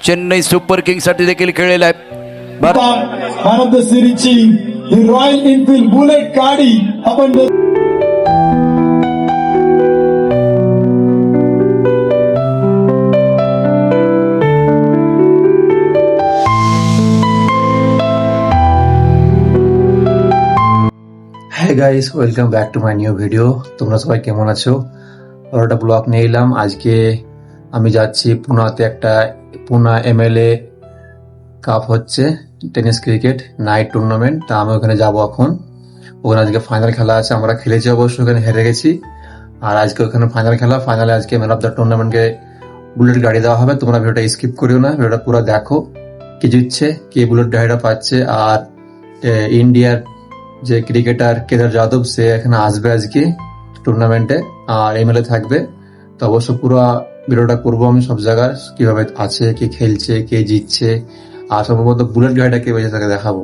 Chennai super किंग्ससाठी देखील खेळलेला आहे. Bharat सिरीजची royal Enfield bullet गाडी आपण hi guys, welcome back to my new video. তোমরা সবাই কেমন আছো? আর একটা ব্লগ নিয়ে এলাম। আজকে আমি যাচ্ছি পুনাতে, একটা পুনা এমএলএ কাপ হচ্ছে টেনিস ক্রিকেট নাইট টুর্নামেন্ট। তা আমি ওখানে যাবো এখন। ওখানে আজকে ফাইনাল খেলা আছে, আমরা খেলেছি অবশ্য, ওখানে হেরে গেছি। আর আজকে ওখানে ফাইনাল খেলা, ফাইনালে আজকে ম্যান অফ দ্য টুর্নামেন্টকে বুলেট গাড়ি দেওয়া হবে। তোমরা ভিডিওটা স্কিপ করিও না, ভিডিওটা পুরো দেখো কি জিতছে, কে বুলেট গাড়িটা পাচ্ছে। আর ইন্ডিয়ার যে ক্রিকেটার কেদার যাদব, সে এখানে আসবে আজকে টুর্নামেন্টে আর এমএলএ থাকবে। তো অবশ্য পুরো ভিডিওটা করবো আমি সব জায়গায়, কিভাবে আছে, কে খেলছে, কে জিতছে, আর সম্ভবত বুলেট গাড়িটা কে বেঁচে থাকে দেখাবো।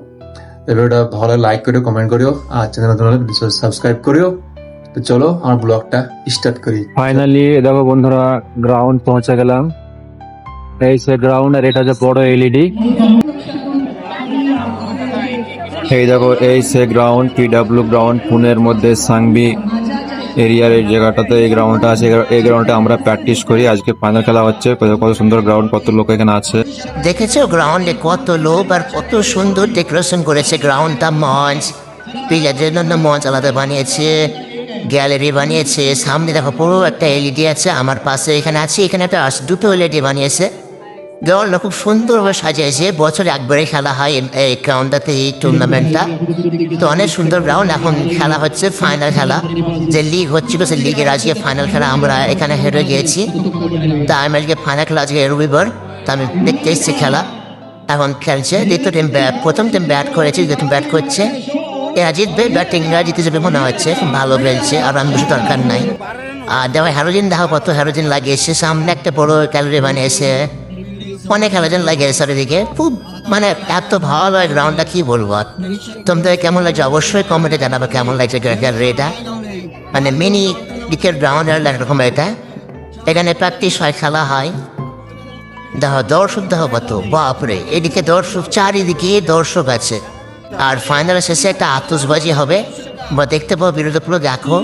তো ভিডিওটা ভালো লাইক করিও, কমেন্ট করিও, আর চ্যানেল সাবস্ক্রাইব করিও। তো চলো আমার ব্লগটা স্টার্ট করি। ফাইনালি দেখো বন্ধুরা, গ্রাউন্ড পৌঁছে গেলাম। এই সে গ্রাউন্ড, আর এটা যে বড় এলইডি। এই দেখো, এই সে গ্রাউন্ড, পিডব্লিউ গ্রাউন্ড, পুনের মধ্যে সাংবি এরিয়ার এই জায়গাটাতে এই গ্রাউন্ডটা আছে। এই গ্রাউন্ডে আমরা প্র্যাকটিস করি। আজকে ফাইনাল খেলা হচ্ছে। কত সুন্দর গ্রাউন্ড, কত লোক এখানে আছে। দেখেছো গ্রাউন্ডে কত লোক আর কত সুন্দর ডেকোরেশন করেছে গ্রাউন্ডটা। মঞ্চ, প্লেয়ারদের জন্য মঞ্চ আলাদা বানিয়েছে, গ্যালারি বানিয়েছে। সামনে দেখো পুরো একটা এলইডি আছে, আমার পাশে এখানে আছে, এখানে একটা দুটো এলইডি বানিয়েছে। গ্রাউন্ডটা খুব সুন্দরভাবে সাজিয়েছে। বছরে একবারই খেলা হয় এই গ্রাউন্ডটাতে, এই টুর্নামেন্টটা। তো অনেক সুন্দর গ্রাউন্ড। এখন খেলা হচ্ছে ফাইনাল খেলা, যে লিগ হচ্ছিল সেই লিগের আজকে ফাইনাল খেলা। আমরা এখানে হেরে গিয়েছি, তা আমি আজকে ফাইনাল খেলা আজকে রবিবার, তা আমি দেখতে এসেছি খেলা। এখন খেলছে দ্বিতীয় টিম প্রথম টিম ব্যাট করেছে, দ্বিতীয় টিম ব্যাট করছে। এরা জিতবে, ব্যাটিংরা জিতে যাবে মনে হচ্ছে। খুব ভালো খেলছে, আর রান বেশি দরকার নাই। আর দেখো হ্যারোজিন, দেখো কত হ্যারোজিন লাগিয়েছে। সামনে একটা বড় ক্যালোরি বানিয়েছে, অনেক হ্যারোজিন লাগিয়েছে চারিদিকে। খুব মানে এত ভালো লাগে গ্রাউন্ডটা, কি বলবো। তোমাদের কেমন লাগছে অবশ্যই কমেন্টে জানাবে কেমন লাগছে গ্যালারিটা। মানে মিনি ক্রিকেট গ্রাউন্ড এরকম এটা। এখানে প্র্যাকটিস হয়, খেলা হয়। দেখো দর্শক, দেখো কত, বাপরে। এদিকে দর্শক, চারিদিকে দর্শক আছে। আর ফাইনালের শেষে একটা আতশবাজি হবে, বা দেখতে পাবো ভিডিওটা পুরো দেখো।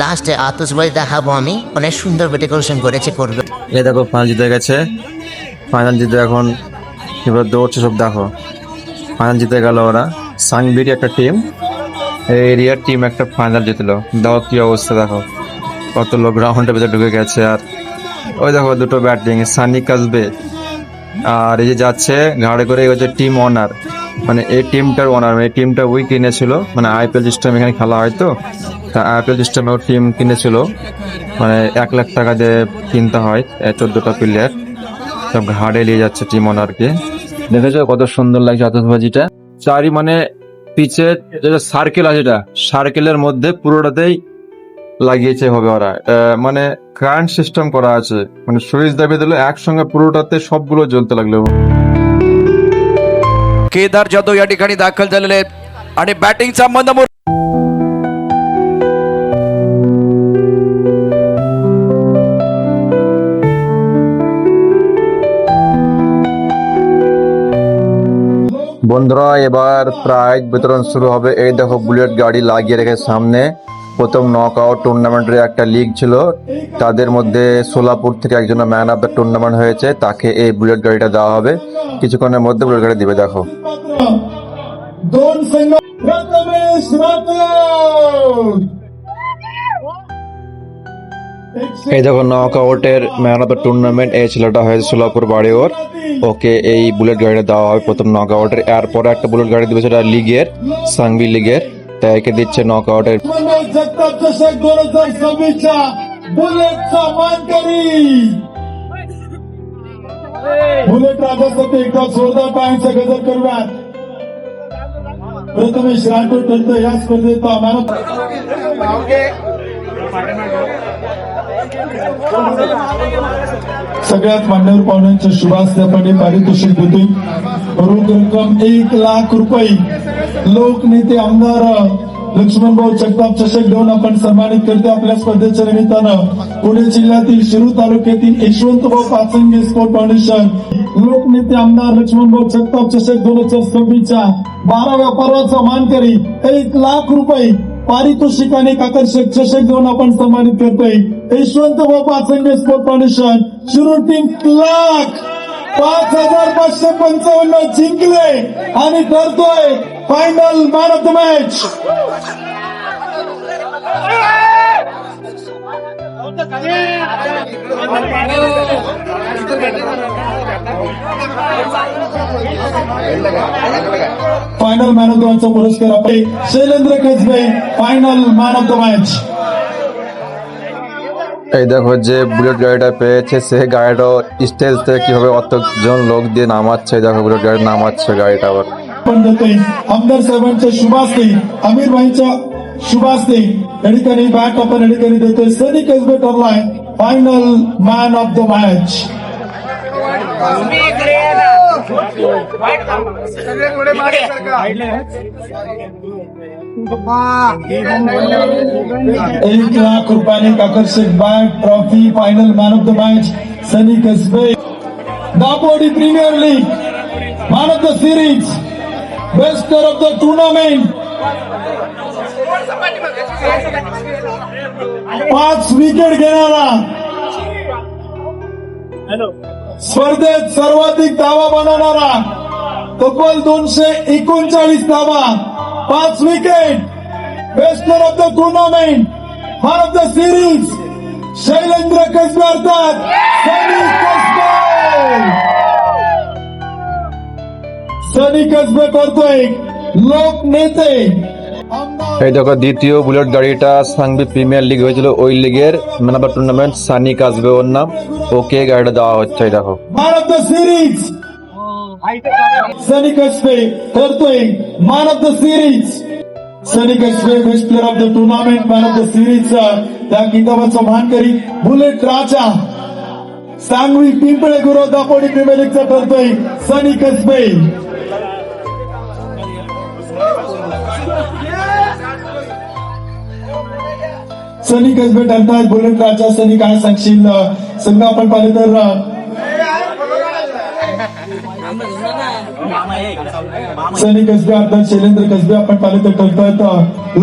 লাস্টে আতশবাজি দেখাবো আমি। অনেক সুন্দর ডেকোরেশন করেছে, করবে। এই দেখো ফাইনাল জিতে গেছে। ফাইনাল জিতে এখন এবার দৌড়ছে সব। দেখো ফাইনাল জিতে গেল ওরা। সাংবির একটা টিম, এই এরিয়ার টিম একটা ফাইনাল জিতলো। দেখো কি অবস্থা, দেখো কত লোক গ্রাউন্ডের ভেতরে ঢুকে গেছে। আর ওই দেখো দুটো ব্যাটিং, সানি কাসবে। আর এই যে যাচ্ছে ঘাড়ে করে, হচ্ছে টিম ওনার, মানে এই টিমটার ওনার। এই টিমটা ওই কিনেছিল, মানে আইপিএল সিস্টেম এখানে খেলা হয়। তো তা আইপিএল সিস্টেমে ও টিম কিনেছিল, মানে 1 লাখ টাকা দিয়ে কিনতে হয় 14টা প্লেয়ার। সব ঘাড়ে নিয়ে যাচ্ছে টিম ওনারকে। দেখেছো কত সুন্দর লাগছে আতশবাজিটা। চারি মানে পিচে যেটা সার্কেল আছে, এটা সার্কেলের মধ্যে পুরোটাতেই লাগিয়েছে হবে ওরা। মানে কারেন্ট সিস্টেম করা আছে, মানে সুইচ দাবিয়ে দিলে একসঙ্গে পুরোটাতে সবগুলো জ্বলতে লাগলো। केदार जाधव या ठिकाणी दाखल झालेले आहेत आणि बॅटिंगचा मंदमोर বন্ধুরা, এবার প্রাইজ বিতরণ শুরু হবে। এই দেখো বুলেট গাড়ি লাগিয়ে রেখে সামনে। প্রথম নক আউট টুর্নামেন্টের একটা লিগ ছিল, তাদের মধ্যে সোলাপুর থেকে একজন ম্যান অফ দ্য টুর্নামেন্ট হয়েছে, তাকে এই বুলেট গাড়িটা দেওয়া হবে। কিছুক্ষণের মধ্যে বুলেট গাড়ি দিবে। দেখো दोन संघ प्रथमेश राठोड। এই দেখো নক আউটের ম্যান অফ দ্য টুর্নামেন্ট এই ছেলেটা হয়েছে সোলাপুর বাড়ি ওর। ওকে এই বুলেট গাড়িটা দেওয়া হবে প্রথম নক আউটের। এরপরে একটা বুলেট গাড়ি দিবে, সেটা লিগের, সাংবি লিগের। তাই একে দিচ্ছে নক আউটের। जगताप चषक 2026च्या बुलेटचा मानकरी बुलेट राजासाठी एकदा जोरदार टाळ्यांचा गजर करूयात। प्रथमेश राठोड ठरतो या स्पर्धेचा मानक। सगळ्यात मान्यवर पाहुण्यांच्या शुभास्यापणे पारितोषिक देतोय। रोख रक्कम 1 लाख रुपये लोकनेते आमदार लक्ष्मणभाऊ जगताप चषक देऊन आपण सन्मानित करते। आपल्या स्पर्धेच्या निमित्तानं पुणे जिल्ह्यातील शिरूर तालुक्यातील यशवंतभाऊ पाचंगे स्पोर्ट फाउंडेशन लोकनेते आमदार लक्ष्मण भाऊ जगताप चषक 2026च्या 12व्या पर्वाचा मानकरी 1,00,000 रुपये पारितोषिकाने आकर्षक चषक देऊन आपण सन्मानित करतोय. यशवंत बापा संघ स्पोर्ट फाउंडेशन शिरूर टीम 1,05,555 जिंकले आणि ठरतोय final man of the match. Final man of the match पुरस्कार अपने Shailendra Kasbe final man of the match. এই দেখো যে বুলেট গাড়িটা পেয়েছে সে গাড়িটা স্টেজ থেকে কিভাবে অতজন লোক দিয়ে নামাচ্ছে, দেখো বুলেট গাড়ি নামাচ্ছে গাড়িটা আবার. पण देते आमदार साहेबांच्या शुभास्ते आमिर भाईच्या शुभास्ते या ठिकाणी बॅट आपण या ठिकाणी देतोय. सनी कसबे ठरलाय final man of the match. ₹1,00,000 आकर्षक bat trophy final man of the match Sunny Kasbe. Dapodi premier league man of the series best player of the tournament 5 wicket घेणारा स्पर्धेत सर्वाधिक धावा बनवणारा तब्बल 239 धावा 5 wicket best player of the tournament man of the series Shailendra Kasbe अर्थात सनी कसबे. सनी कसबे करतोय लोकनेते এই দেখো দ্বিতীয় বুলেট গাড়িটা সাংবি প্রিমিয়ার লিগ হয়েছিল, ওই লিগের man of the tournament Sunny Kasbe ওর নাম, ওকে গাড়িটা দেওয়া হচ্ছে. এই দেখো man of the series Sunny Kasbe करतोय man of the series. Sunny Kasbe best player of the tournament man of the series त्या किताबाचा मानकरी बुलेट राजा सांगवी पिंपळे गुरव दापोडी प्रीमियर लीगचा ठरतोय सनी कसबे. सनी कसबे ठरतात बुलेट राजा. सनी काय सांगशील संघ आपण पाहिले तर सनी कसबे अर्थात शैलेंद्र कसबे आपण पाहिले तर ठरतात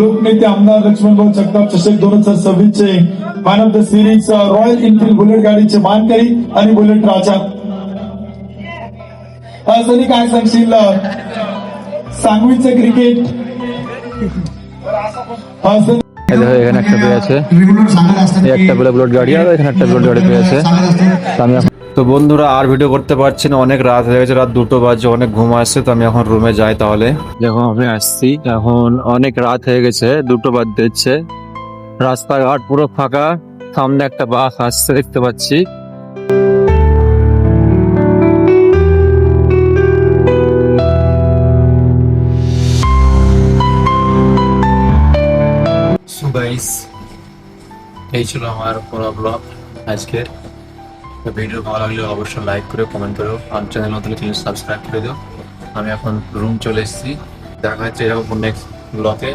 लोकनेते आमदार लक्ष्मण भाऊ जगताप चषक 2026 चे man of the series royal Enfield bullet गाडीचे मानकरी आणि बुलेट राजा. सनी काय सांगशील सांगवीचं क्रिकेट এই দেখো এখানে একটা পেয়েছে, একটা বলে বুলেট গাড়ি আর এখানে একটা বুলেট গাড়ি পেয়েছে. আমি তো বন্ধুরা আর ভিডিও করতে পারছি না, অনেক রাত হয়ে গেছে, রাত 2টো বাজে, অনেক ঘুম আসছে, তো আমি এখন রুমে যাই. তাহলে যখন আমি আসছি এখন অনেক রাত হয়ে গেছে, 2টো বাজ দিচ্ছে, রাস্তাঘাট পুরো ফাঁকা, সামনে একটা বাস আসছে দেখতে পাচ্ছি. গাইস এই ছিল আমার পুরো ব্লগ আজকের. ভিডিও ভালো লাগলে অবশ্যই লাইক করে কমেন্ট করো, আর চ্যানেল নতুন চ্যানেল সাবস্ক্রাইব করে দিও. আমি এখন রুম চলে এসেছি, দেখা হচ্ছে এরকম নেক্সট ব্লগে.